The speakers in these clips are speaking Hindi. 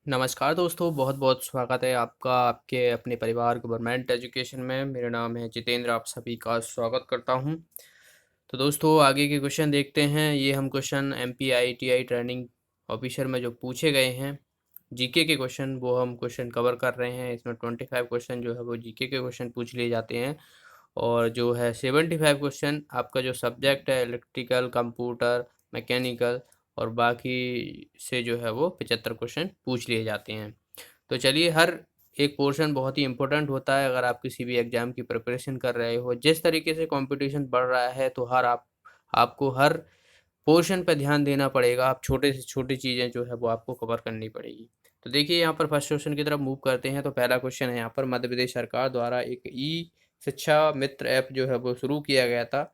नमस्कार दोस्तों, बहुत बहुत स्वागत है आपका आपके अपने परिवार गवर्नमेंट एजुकेशन में। मेरा नाम है जितेंद्र, आप सभी का स्वागत करता हूं। तो दोस्तों आगे के क्वेश्चन देखते हैं। ये हम क्वेश्चन MPITI ट्रेनिंग ऑफिसर में जो पूछे गए हैं जीके के क्वेश्चन, वो हम क्वेश्चन कवर कर रहे हैं। इसमें 25 क्वेश्चन जो है वो जीके के क्वेश्चन पूछ लिए जाते हैं, और जो है 75 क्वेश्चन आपका जो सब्जेक्ट है इलेक्ट्रिकल, कंप्यूटर, मैकेनिकल और बाकी से जो है वो 75 क्वेश्चन पूछ लिए जाते हैं। तो चलिए, हर एक पोर्शन बहुत ही इंपॉर्टेंट होता है। अगर आप किसी भी एग्जाम की प्रिपरेशन कर रहे हो, जिस तरीके से कंपटीशन बढ़ रहा है, तो आपको हर पोर्शन पे ध्यान देना पड़ेगा। आप छोटे से छोटी चीज़ें जो है वो आपको कवर करनी पड़ेगी। तो देखिए, यहाँ पर फर्स्ट क्वेश्चन की तरफ मूव करते हैं। तो पहला क्वेश्चन है यहाँ पर, मध्य प्रदेश सरकार द्वारा एक ई शिक्षा मित्र ऐप जो है वो शुरू किया गया था।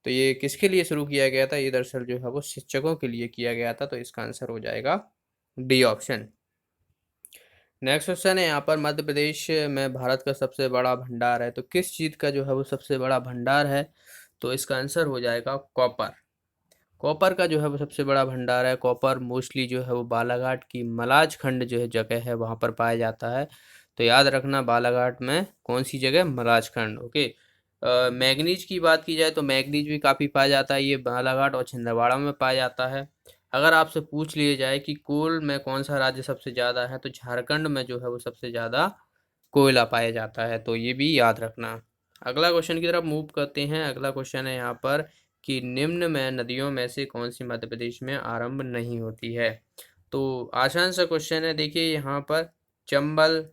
तो ये किसके लिए शुरू किया गया था? ये दरअसल जो है वो शिक्षकों के लिए किया गया था। तो इसका आंसर हो जाएगा डी ऑप्शन। नेक्स्ट क्वेश्चन है यहाँ पर, मध्य प्रदेश में भारत का सबसे बड़ा भंडार है। तो किस चीज़ का जो है वो सबसे बड़ा भंडार है? तो इसका आंसर हो जाएगा कॉपर। कॉपर का जो है वो सबसे बड़ा भंडार है। कॉपर मोस्टली जो है वो बालाघाट की मलाज खंड जो है जगह है वहाँ पर पाया जाता है। तो याद रखना, बालाघाट में कौन सी जगह? मलाज खंड। ओके। मैग्नीज की बात की जाए तो मैग्नीज भी काफ़ी पाया जाता है। ये बालाघाट और छिंदवाड़ा में पाया जाता है। अगर आपसे पूछ लिया जाए कि कोल में कौन सा राज्य सबसे ज़्यादा है, तो झारखंड में जो है वो सबसे ज़्यादा कोयला पाया जाता है। तो ये भी याद रखना। अगला क्वेश्चन की तरफ मूव करते हैं। अगला क्वेश्चन है यहाँ पर कि निम्न में नदियों में से कौन सी मध्य प्रदेश में आरंभ नहीं होती है? तो आसान सा क्वेश्चन है। देखिए यहाँ पर, चंबल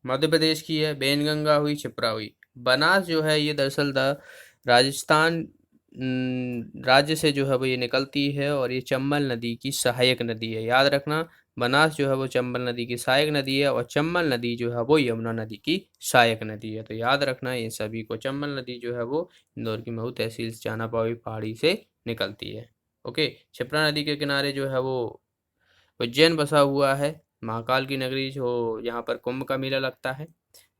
मध्य प्रदेश की है, बेनगंगा हुई, क्षिप्रा हुई। बनास जो है ये दरअसल राजस्थान राज्य से जो है वो ये निकलती है, और ये चंबल नदी की सहायक नदी है। याद रखना, बनास जो है वो चंबल नदी की सहायक नदी है, और चंबल नदी जो है वो यमुना नदी की सहायक नदी है। तो याद रखना इन सभी को। चंबल नदी जो है वो इंदौर की महू तहसील चानापावी पहाड़ी से निकलती है। ओके। क्षिप्रा नदी के किनारे जो है वो उज्जैन बसा हुआ है, महाकाल की नगरी, जो यहाँ पर कुंभ का मेला लगता है।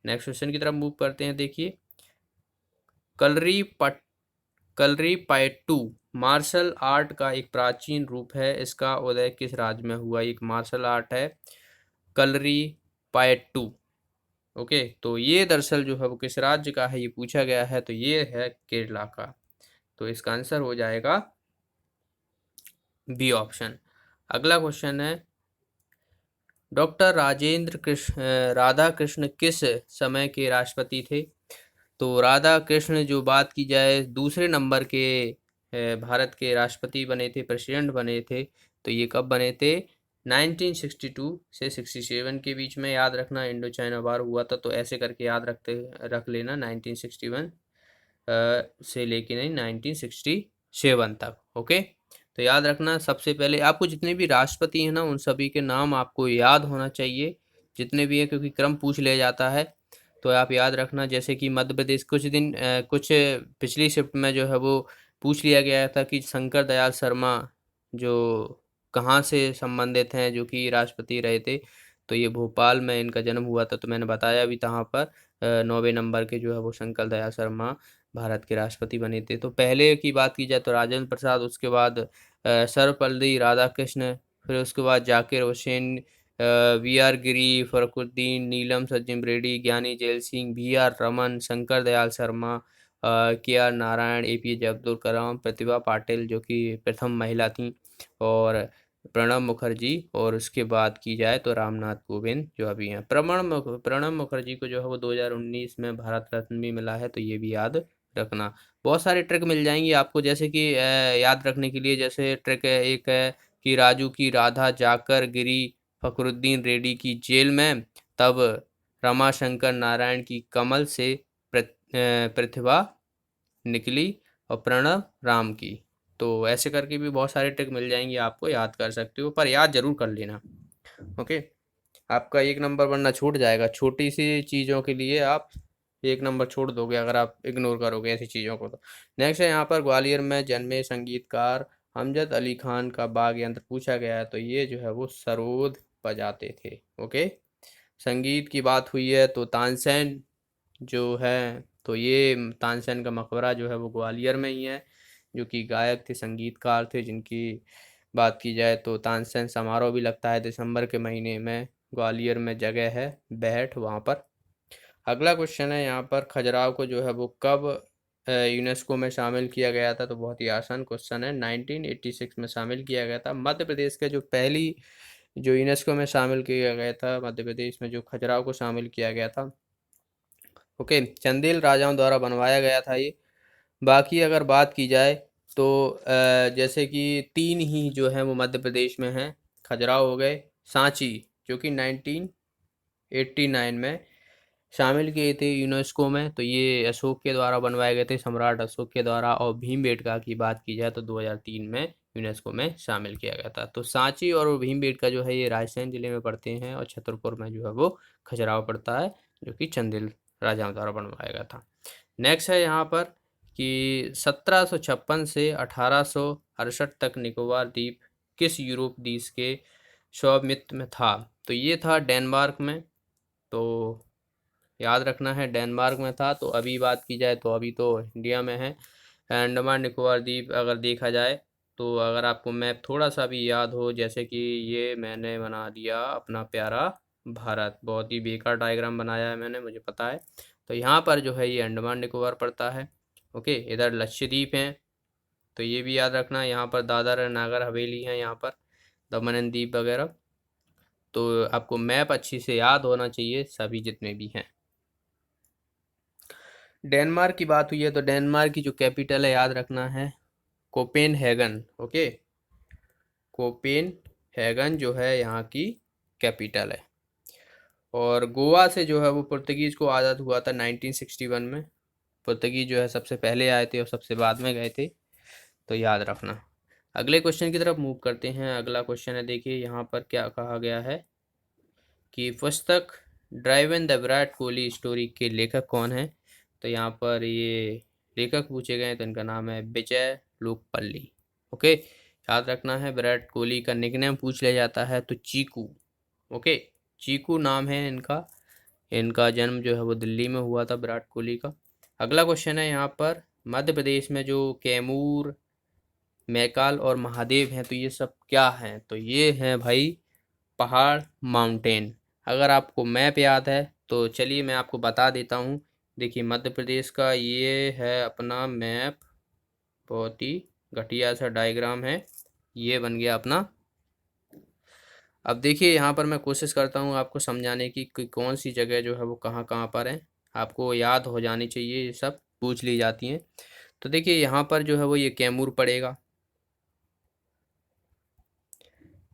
नेक्स्ट क्वेश्चन की तरफ मूव करते हैं। देखिए, कलरी पट कलरी पायट्टू मार्शल आर्ट का एक प्राचीन रूप है। इसका उदय किस राज्य में हुआ? एक मार्शल आर्ट है कलरी पायट्टू। ओके। तो ये दरअसल जो है वो किस राज्य का है, ये पूछा गया है। तो ये है केरला का। तो इसका आंसर हो जाएगा बी ऑप्शन। अगला क्वेश्चन है, डॉक्टर राजेंद्र कृष्ण राधा कृष्ण किस समय के राष्ट्रपति थे? तो राधा कृष्ण जो बात की जाए, दूसरे नंबर के भारत के राष्ट्रपति बने थे, प्रेसिडेंट बने थे। तो ये कब बने थे? 1962 से 67 के बीच में। याद रखना, इंडो चाइना वार हुआ था, तो ऐसे करके रख लेना 1961 से लेके नहीं 1967 तक। ओके। तो याद रखना, सबसे पहले आपको जितने भी राष्ट्रपति हैं ना, उन सभी के नाम आपको याद होना चाहिए, जितने भी हैं, क्योंकि क्रम पूछ लिया जाता है। तो आप याद रखना, जैसे कि मध्य प्रदेश कुछ पिछली शिफ्ट में जो है वो पूछ लिया गया था कि शंकर दयाल शर्मा जो कहाँ से संबंधित हैं, जो कि राष्ट्रपति रहे थे। तो ये भोपाल में इनका जन्म हुआ था। तो मैंने बताया भी था वहाँ पर 9वें नंबर के जो है वो शंकर दयाल शर्मा भारत के राष्ट्रपति बने थे। तो पहले की बात की जाए तो राजेंद्र प्रसाद, उसके बाद सर्वपल्ली राधाकृष्ण, फिर उसके बाद जाकिर हुसैन, वी आर गिरी, फरुखुद्दीन, नीलम सज्जन रेड्डी, ज्ञानी gel Singh, V R Raman, Shankar Dayal Sharma, के आर नारायण, APJ अब्दुल कलाम, प्रतिभा पाटिल जो कि प्रथम महिला थी, और प्रणब मुखर्जी, और उसके बाद की जाए तो रामनाथ कोविंद जो अभी हैं। प्रणब मुखर्जी को जो है वो 2019 में भारत रत्न भी मिला है। तो ये भी याद रखना। बहुत सारे ट्रिक मिल जाएंगी आपको, जैसे कि याद रखने के लिए, जैसे ट्रिक है, एक है कि राजू की राधा जाकर गिरी फखरुद्दीन रेड्डी की जेल में, तब रमाशंकर नारायण की कमल से प्रतिभा निकली, और प्रणव राम की। तो ऐसे करके भी बहुत सारे ट्रिक मिल जाएंगी आपको, याद कर सकते हो, पर याद जरूर कर लेना। ओके। आपका एक नंबर वरना छूट जाएगा। छोटी सी चीज़ों के लिए आप एक नंबर छोड़ दोगे अगर आप इग्नोर करोगे ऐसी चीज़ों को। तो नेक्स्ट है यहाँ पर, ग्वालियर में जन्मे संगीतकार अमजद अली खान का वाद्य यंत्र पूछा गया है। तो ये जो है वो सरोद बजाते थे। ओके। संगीत की बात हुई है तो तानसेन जो है, तो ये तानसेन का मकबरा जो है वो ग्वालियर में ही है, जो कि गायक थे, संगीतकार थे, जिनकी बात की जाए तो तानसेन समारोह भी लगता है दिसंबर के महीने में, ग्वालियर में जगह है बैठ वहाँ पर। अगला क्वेश्चन है यहाँ पर, खजुराहो को जो है वो कब यूनेस्को में शामिल किया गया था? तो बहुत ही आसान क्वेश्चन है, 1986 में शामिल किया गया था। मध्य प्रदेश के जो पहली जो यूनेस्को में शामिल किया गया था, मध्य प्रदेश में जो खजुराहो को शामिल किया गया था। ओके, चंदेल राजाओं द्वारा बनवाया गया था ये। बाकी अगर बात की जाए तो जैसे कि तीन ही जो है वो मध्य प्रदेश में हैं, खजुराहो हो गए, सांची जो कि 1989 में शामिल किए थे यूनेस्को में, तो ये अशोक के द्वारा बनवाए गए थे, सम्राट अशोक के द्वारा। और भीमबेटका की बात की जाए तो 2003 में यूनेस्को में शामिल किया गया था। तो सांची और भीमबेटका जो है ये रायसेन जिले में पड़ते हैं, और छतरपुर में जो है वो खजुराहो पड़ता है, जो कि चंदेल राजाओं द्वारा बनवाया गया था। नेक्स्ट है यहाँ पर कि 1756 से 1868 तक निकोबार द्वीप किस यूरोप देश के स्वामित्व में था? तो ये था डेनमार्क में, तो याद रखना है डेनमार्क में था। तो अभी बात की जाए तो अभी तो इंडिया में है। अंडमान निकोबार द्वीप अगर देखा जाए तो अगर आपको मैप थोड़ा सा भी याद हो, जैसे कि ये मैंने बना दिया अपना प्यारा भारत, बहुत ही बेकार डायग्राम बनाया है मैंने, मुझे पता है। तो यहाँ पर जो है ये अंडमान निकोबार पड़ता है। ओके, इधर लक्षद्वीप हैं, तो ये भी याद रखना। यहाँ पर दादर और नागर हवेली हैं, यहाँ पर दमन एंड दीप वगैरह। तो आपको मैप अच्छी से याद होना चाहिए सभी जितने भी हैं। डेनमार्क की बात हुई है तो डेनमार्क की जो कैपिटल है याद रखना है कोपेनहेगन। ओके, कोपेनहेगन जो है यहाँ की कैपिटल है। और गोवा से जो है वो पुर्तगीज को आज़ाद हुआ था 1961 में। पुर्तगीज जो है सबसे पहले आए थे और सबसे बाद में गए थे, तो याद रखना। अगले क्वेश्चन की तरफ मूव करते हैं। अगला क्वेश्चन है, देखिए यहाँ पर क्या कहा गया है कि पुस्तक drive in the Virat Kohli story के लेखक कौन है? तो यहाँ पर ये लेखक पूछे गए हैं, तो इनका नाम है विजय लोकपल्ली। ओके, याद रखना है, विराट कोहली का निकनेम पूछ लिया जाता है तो चीकू। ओके, चीकू नाम है इनका। इनका जन्म जो है वो दिल्ली में हुआ था, विराट कोहली का। अगला क्वेश्चन है यहाँ पर, मध्य प्रदेश में जो कैमूर, मैकाल और महादेव हैं, तो ये सब क्या हैं? तो ये हैं भाई पहाड़, माउंटेन। अगर आपको मैप याद है तो चलिए मैं आपको बता देता हूँ। देखिए मध्य प्रदेश का ये है अपना मैप, बहुत ही घटिया सा डायग्राम है, ये बन गया अपना। अब देखिए यहाँ पर मैं कोशिश करता हूँ आपको समझाने की कि कौन सी जगह जो है वो कहाँ कहाँ पर है, आपको याद हो जानी चाहिए, ये सब पूछ ली जाती हैं। तो देखिए यहाँ पर जो है वो ये कैमूर पड़ेगा,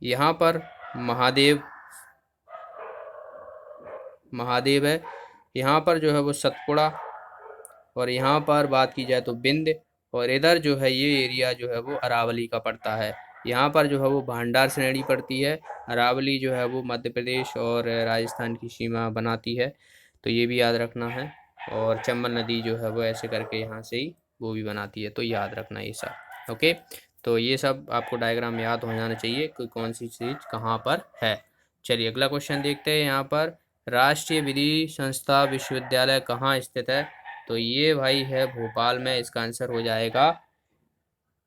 यहाँ पर महादेव, महादेव है, यहाँ पर जो है वो सतपुड़ा, और यहाँ पर बात की जाए तो बिंद, और इधर जो है ये एरिया जो है वो अरावली का पड़ता है। यहाँ पर जो है वो भांडार श्रेणी पड़ती है। अरावली जो है वो मध्य प्रदेश और राजस्थान की सीमा बनाती है, तो ये भी याद रखना है। और चंबल नदी जो है वो ऐसे करके यहाँ से ही वो भी बनाती है, तो याद रखना ये सब। ओके, तो ये सब आपको डायग्राम याद हो जाना चाहिए कि कौन सी चीज़ कहाँ पर है। चलिए अगला क्वेश्चन देखते हैं यहाँ पर, राष्ट्रीय विधि संस्था विश्वविद्यालय कहाँ स्थित है? तो ये भाई है भोपाल में, इसका आंसर हो जाएगा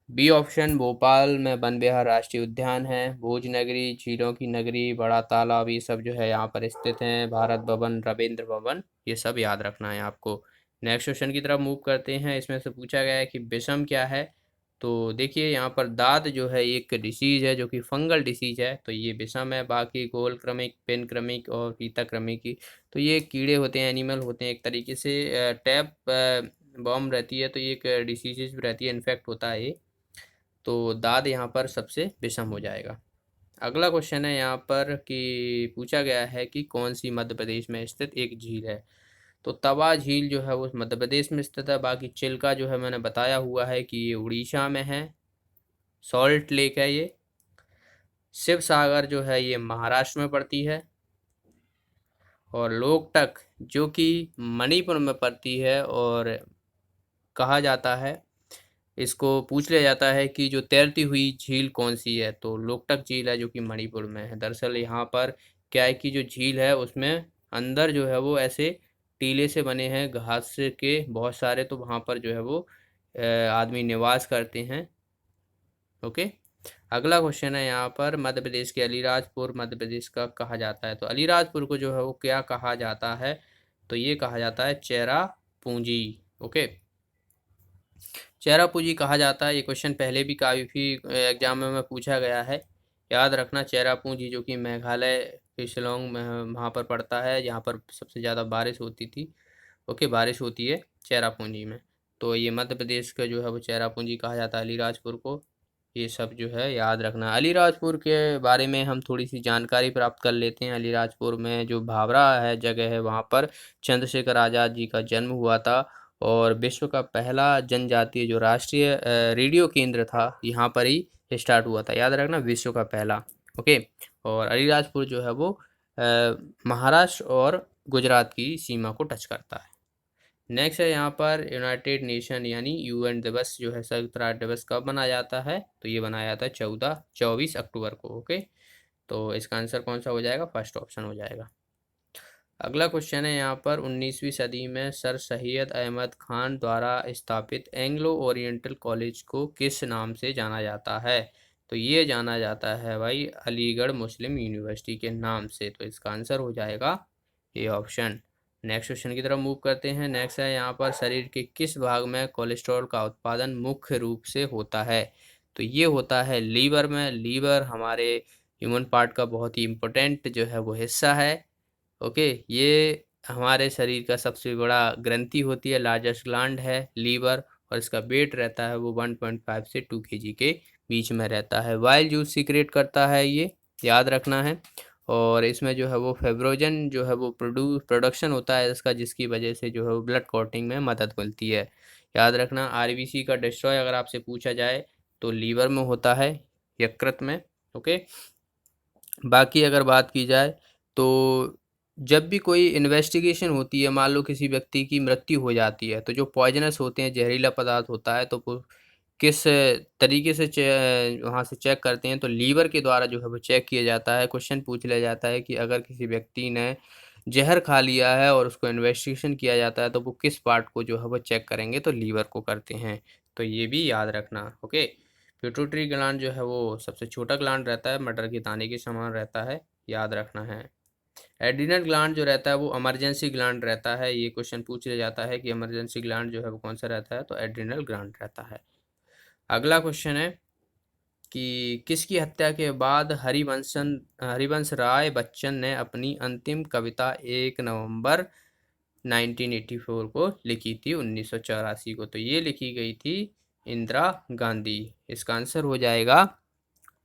बी ऑप्शन, भोपाल में वन विहार राष्ट्रीय उद्यान है, भोज नगरी, झीलों की नगरी, बड़ा तालाब, ये सब जो है यहाँ पर स्थित हैं, भारत भवन, रविंद्र भवन, ये सब याद रखना है आपको। नेक्स्ट क्वेश्चन की तरफ मूव करते हैं। इसमें से पूछा गया है कि विषम क्या है? तो देखिए यहाँ पर दाद जो है एक डिसीज है जो कि फंगल डिसीज है, तो ये विषम है। बाकी गोल क्रमिक, पेन क्रमिक और पीता क्रमिक की, तो ये कीड़े होते हैं, एनिमल होते हैं एक तरीके से। टैप बॉम्ब रहती है, तो ये एक डिसीज रहती है, इन्फेक्ट होता है ये। तो दाद यहाँ पर सबसे विषम हो जाएगा। अगला क्वेश्चन है यहाँ पर कि पूछा गया है कि कौन सी मध्य प्रदेश में स्थित एक झील है? तो तवा झील जो है वो मध्य प्रदेश में स्थित है। बाकी चिल्का जो है मैंने बताया हुआ है कि ये उड़ीसा में है, सॉल्ट लेक है ये। शिव सागर जो है ये महाराष्ट्र में पड़ती है, और लोकटक जो कि मणिपुर में पड़ती है। और कहा जाता है, इसको पूछ लिया जाता है कि जो तैरती हुई झील कौन सी है? तो लोकटक झील है जो कि मणिपुर में है। दरअसल यहाँ पर क्या है कि जो झील है उसमें अंदर जो है वो ऐसे टीले से बने हैं घास के बहुत सारे, तो वहाँ पर जो है वो आदमी निवास करते हैं। ओके, अगला क्वेश्चन है यहाँ पर, मध्य प्रदेश के अलीराजपुर मध्य प्रदेश का कहा जाता है। तो अलीराजपुर को जो है वो क्या कहा जाता है, तो ये कहा जाता है चेरा पूंजी। ओके, चेरा पूंजी कहा जाता है। ये क्वेश्चन पहले भी काफ़ी एग्जाम में पूछा गया है, याद रखना। चेरा पूंजी जो कि मेघालय के शिलोंग में वहाँ पर पड़ता है, जहाँ पर सबसे ज़्यादा बारिश होती थी। ओके, बारिश होती है चेरापूंजी में। तो ये मध्य प्रदेश का जो है वो चेरापूंजी कहा जाता है अलीराजपुर को। ये सब जो है याद रखना। अलीराजपुर के बारे में हम थोड़ी सी जानकारी प्राप्त कर लेते हैं। अलीराजपुर में जो भाभरा है जगह है, वहाँ पर चंद्रशेखर आज़ाद जी का जन्म हुआ था, और विश्व का पहला जनजातीय जो राष्ट्रीय रेडियो केंद्र था यहाँ पर ही स्टार्ट हुआ था, याद रखना, विश्व का पहला। ओके, और अलीराजपुर जो है वो महाराष्ट्र और गुजरात की सीमा को टच करता है। नेक्स्ट है यहाँ पर यूनाइटेड नेशन यानी यूएन दिवस जो है, संयुक्त राष्ट्र दिवस कब मनाया जाता है, तो ये मनाया जाता है 24 अक्टूबर को। ओके, तो इसका आंसर कौन सा हो जाएगा, फर्स्ट ऑप्शन हो जाएगा। अगला क्वेश्चन है यहाँ पर, 19वीं सदी में सर सैयद अहमद खान द्वारा स्थापित एंग्लो ओरिएंटल कॉलेज को किस नाम से जाना जाता है, तो ये जाना जाता है भाई अलीगढ़ मुस्लिम यूनिवर्सिटी के नाम से। तो इसका आंसर हो जाएगा ये ऑप्शन। नेक्स्ट क्वेश्चन की तरफ मूव करते हैं। नेक्स्ट है यहाँ पर, शरीर के किस भाग में कोलेस्ट्रॉल का उत्पादन मुख्य रूप से होता है, तो ये होता है लीवर में। लीवर हमारे ह्यूमन पार्ट का बहुत ही इम्पोर्टेंट जो है वो हिस्सा है। ओके, ये हमारे शरीर का सबसे बड़ा ग्रंथि होती है, लार्जेस्ट ग्लैंड है लीवर, और इसका वेट रहता है वो 1.5 से 2 kg के बीच में रहता है। वाइल जूस सीक्रेट करता है ये, याद रखना है। और इसमें जो है वो फेब्रोजन जो है वो प्रोडक्शन होता है इसका, जिसकी वजह से जो है वो ब्लड क्लॉटिंग में मदद मिलती है, याद रखना। आरबीसी का डिस्ट्रॉय अगर आपसे पूछा जाए तो लीवर में होता है, यकृत में। ओके, बाकी अगर बात की जाए तो जब भी कोई इन्वेस्टिगेशन होती है, मान लो किसी व्यक्ति की मृत्यु हो जाती है, तो जो पॉइजनस होते हैं, जहरीला पदार्थ होता है, तो वो किस तरीके से वहाँ से चेक करते हैं, तो लीवर के द्वारा जो है वो चेक किया जाता है। क्वेश्चन पूछ लिया जाता है कि अगर किसी व्यक्ति ने जहर खा लिया है और उसको इन्वेस्टिगेशन किया जाता है, तो वो किस पार्ट को जो है वो चेक करेंगे, तो लीवर को करते हैं। तो ये भी याद रखना। ओके, पिट्यूटरी ग्लैंड जो है वो सबसे छोटा ग्लैंड रहता है, मटर के दाने के समान रहता है, याद रखना है। एड्रिनल ग्लैंड जो रहता है वो इमरजेंसी ग्लैंड रहता है। ये क्वेश्चन पूछ लिया जाता है कि इमरजेंसी ग्लैंड जो है वो कौन सा रहता है, तो एड्रिनल ग्लैंड रहता है। अगला क्वेश्चन है कि किसकी हत्या के बाद हरिवंश राय बच्चन ने अपनी अंतिम कविता 1 नवंबर 1984 को लिखी थी, 1984 को, तो ये लिखी गई थी इंदिरा गांधी। इसका आंसर हो जाएगा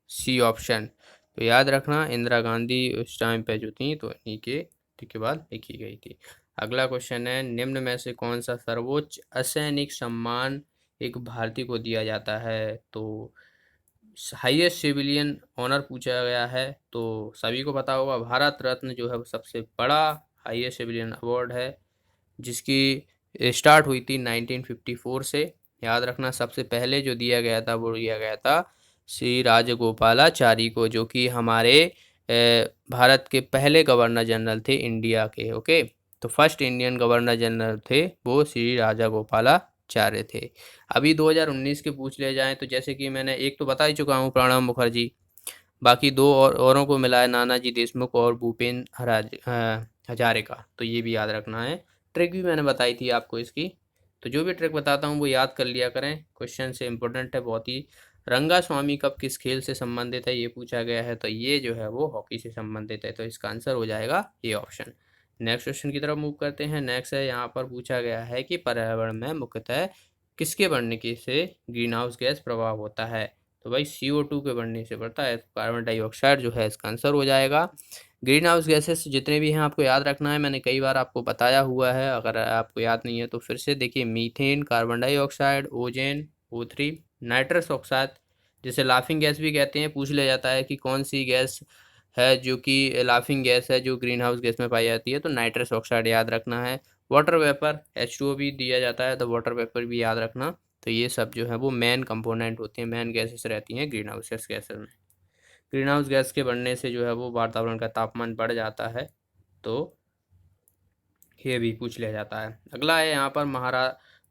सी ऑप्शन। तो याद रखना, इंदिरा गांधी उस टाइम पे जो थी, तो इन्हीं के बाद लिखी गई थी। अगला क्वेश्चन है, निम्न में से कौन सा सर्वोच्च असैनिक सम्मान एक भारतीय को दिया जाता है, तो हाईएस्ट सिविलियन ऑनर पूछा गया है। तो सभी को पता होगा, भारत रत्न जो है वो सबसे बड़ा हाईएस्ट सिविलियन अवार्ड है, जिसकी स्टार्ट हुई थी 1954 से। याद रखना, सबसे पहले जो दिया गया था वो दिया गया था श्री राजगोपालाचारी को, जो कि हमारे भारत के पहले गवर्नर जनरल थे इंडिया के। ओके, तो फर्स्ट इंडियन गवर्नर जनरल थे वो श्री राजगोपालाचार्य थे। अभी 2019 के पूछ ले जाएं तो जैसे कि मैंने एक तो बता ही चुका हूँ, प्रणब मुखर्जी, बाकी दो औरों को मिला है, नानाजी देशमुख और भूपेन हजारिका। तो ये भी याद रखना है। ट्रिक भी मैंने बताई थी आपको इसकी, तो जो भी ट्रिक बताता हूँ वो याद कर लिया करें, क्वेश्चन से इम्पोर्टेंट है बहुत ही। रंगा स्वामी कप किस खेल से संबंधित है, ये पूछा गया है, तो ये जो है वो हॉकी से संबंधित है, तो इसका आंसर हो जाएगा ये ऑप्शन। नेक्स्ट क्वेश्चन की तरफ मूव करते हैं। नेक्स्ट है यहाँ पर पूछा गया है कि पर्यावरण में मुख्यतः किसके बढ़ने की से ग्रीन हाउस गैस प्रभाव होता है, तो भाई CO2 के बढ़ने से बढ़ता है, कार्बन डाइऑक्साइड जो है इसका आंसर हो जाएगा। ग्रीन हाउस गैसेस जितने भी हैं आपको याद रखना है, मैंने कई बार आपको बताया हुआ है, अगर आपको याद नहीं है तो फिर से देखिए, methane, carbon dioxide, ozone, O3, nitrous oxide, जिसे लाफिंग गैस भी कहते हैं। पूछ लिया जाता है कि कौन सी गैस है जो कि लाफिंग गैस है जो ग्रीन हाउस गैस में पाई जाती है, तो नाइट्रस ऑक्साइड याद रखना है। वाटर वेपर H2O भी दिया जाता है, तो वाटर वेपर भी याद रखना। तो ये सब जो है वो मेन कंपोनेंट होते हैं, मेन गैसेस रहती हैं ग्रीन हाउस गैसेस में। ग्रीन हाउस गैस के बढ़ने से जो है वो वातावरण का तापमान बढ़ जाता है, तो ये भी पूछ लिया जाता है। अगला है यहाँ पर,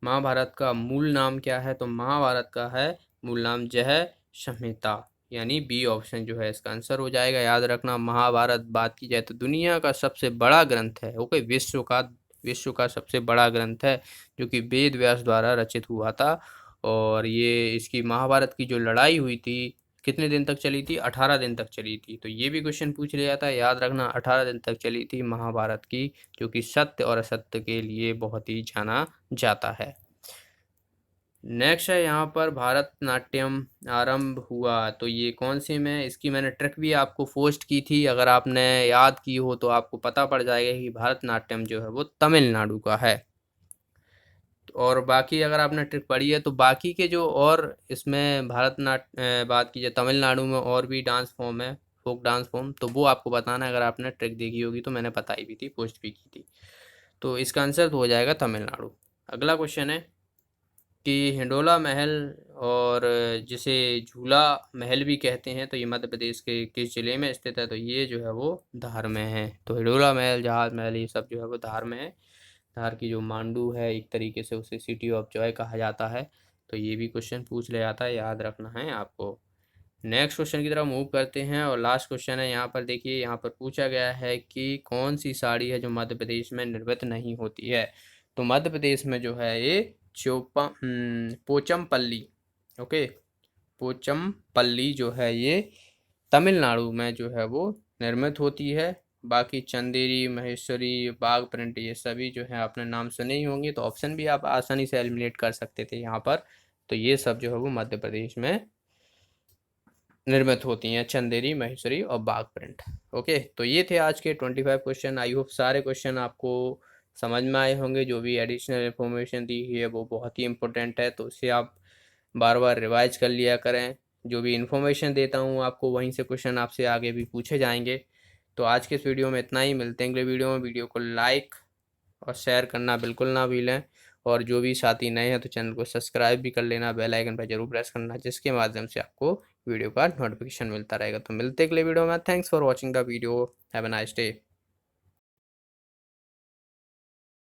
महाभारत का मूल नाम क्या है, तो महाभारत का है मूल नाम जय संहिता, यानी बी ऑप्शन जो है इसका आंसर हो जाएगा। याद रखना, महाभारत बात की जाए तो दुनिया का सबसे बड़ा ग्रंथ है। ओके, विश्व का सबसे बड़ा ग्रंथ है, जो कि वेद व्यास द्वारा रचित हुआ था। और ये इसकी महाभारत की जो लड़ाई हुई थी, कितने दिन तक चली थी? 18 दिन तक चली थी। तो ये भी क्वेश्चन पूछ लिया था, याद रखना 18 दिन तक चली थी महाभारत की, जो कि सत्य और असत्य के लिए बहुत ही जाना जाता है। नेक्स्ट है यहाँ पर, भारतनाट्यम आरंभ हुआ तो ये कौन सी में? इसकी मैंने ट्रिक भी आपको पोस्ट की थी, अगर आपने याद की हो तो आपको पता पड़ जाएगा कि भारतनाट्यम जो है वो तमिलनाडु का है। और बाकी अगर आपने ट्रिक पढ़ी है तो बाकी के जो और इसमें बात की जाए तमिलनाडु में और भी डांस फॉर्म है, फोक डांस फॉर्म, तो वो आपको बताना है। अगर आपने ट्रिक देखी होगी तो मैंने बताई भी थी, पोस्ट भी की थी। तो इसका आंसर तो हो जाएगा तमिलनाडु। अगला क्वेश्चन है कि हिंडोला महल, और जिसे झूला महल भी कहते हैं, तो ये मध्य प्रदेश के किस जिले में स्थित है? तो ये जो है वो धार में है। तो हिंडोला महल, जहाज महल, ये सब जो है वो धार में है। धार की जो मांडू है, एक तरीके से उसे सिटी ऑफ जॉय कहा जाता है। तो ये भी क्वेश्चन पूछ लिया जाता है, याद रखना है आपको। नेक्स्ट क्वेश्चन की तरफ मूव करते हैं, और लास्ट क्वेश्चन है यहाँ पर। देखिए, यहाँ पर पूछा गया है कि कौन सी साड़ी है जो मध्य प्रदेश में निर्मित नहीं होती है? तो मध्य प्रदेश में जो है ये पोचमपल्ली। ओके, पोचमपल्ली जो है ये तमिलनाडु में जो है वो निर्मित होती है। बाकी चंदेरी, महेश्वरी, बाग प्रिंट, ये सभी जो है आपने नाम सुने ही होंगे, तो ऑप्शन भी आप आसानी से एलिमिनेट कर सकते थे यहाँ पर। तो ये सब जो है वो मध्य प्रदेश में निर्मित होती हैं, चंदेरी, महेश्वरी और बाग प्रिंट। ओके, तो ये थे आज के 25 क्वेश्चन। आई होप सारे क्वेश्चन आपको समझ में आए होंगे। जो भी एडिशनल इन्फॉर्मेशन दी है वो बहुत ही इंपॉर्टेंट है, तो उसे आप बार बार रिवाइज कर लिया करें। जो भी इन्फॉर्मेशन देता हूँ आपको, वहीं से क्वेश्चन आपसे आगे भी पूछे जाएंगे। तो आज के इस वीडियो में इतना ही, मिलते हैं अगले वीडियो में। वीडियो को लाइक और शेयर करना बिल्कुल ना भूलें, और जो भी साथी नए हैं तो चैनल को सब्सक्राइब भी कर लेना, बेल आइकन पर जरूर प्रेस करना, जिसके माध्यम से आपको वीडियो का नोटिफिकेशन मिलता रहेगा। तो मिलते हैं अगले वीडियो में। Thanks for watching the video. Have a nice day.